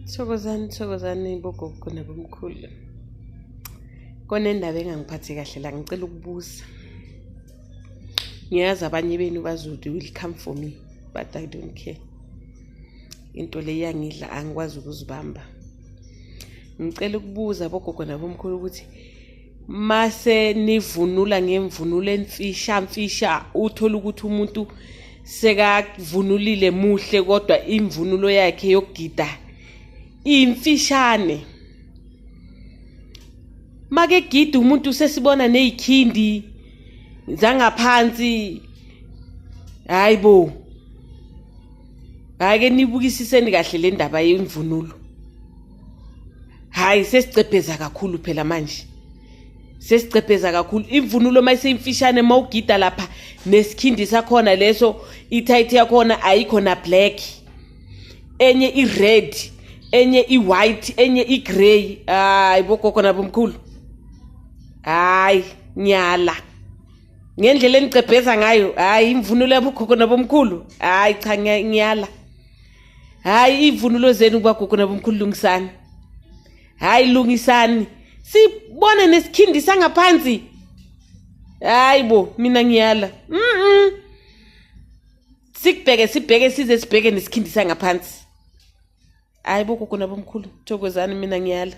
Thokozani bogogo nabomkhulu. Kona indaba engangiphathe kahle la ngicela ukubuza. Ngiyazi abanye benu bazothi will come for me but I don't care. Into le yangidla angikwazi ukuzibamba. Ngicela ukubuza bogogo nabomkhulu ukuthi mase nivunula ngemvunulo emfisha uthola ukuthi umuntu sekavunulile muhle kodwa imvunulo yakhe yokugida imfishane. Make gida umuntu sesibona nezikhindi zangaphansi. Hayibo. Ake nibukisiseni kahle le ndaba yemvunulo. Hayi sesicepheza kakhulu phela manje. Sesicepheza kakhulu imvunulo mayiseyimfishane mawugida lapha nesikhindi sakhona leso ithayithi yakhona ayikho na black. Enye i-red, enye i-white, enye i-grey. Hayi bogogo nabomkhulu. Hayi nyala. Ngendlela enicepheza ngayo, hayi imvunulo yabogogo nabomkhulu. Hayi cha ngiyala. Hayi imvunulo zenu kwagogo nabomkhulu lungisani. Hayi lungisani. Sibone nesikhindi sangaphansi. Hayibo mina ngiyala. Sibheke size sibheke nesikhindi sangaphansi. Hayibo gogo nabomkhulu thokozani mina ngiyala.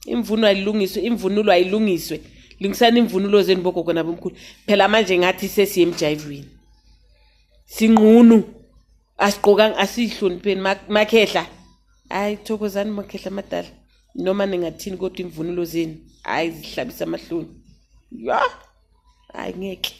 Imvunulo ayilungiswe. Lungisani imvunulo zenu bogogo nabomkhulu. Phela manje ngathi sesiye emjayivini. Sinqunu. Asiqokanga asihlonipheni makhehla. Hayi thokozani makhehla madala. Noma ningathini kodwa imvunulo zenu hayi zihlabisa amahloni. Ya. Hayi ngeke.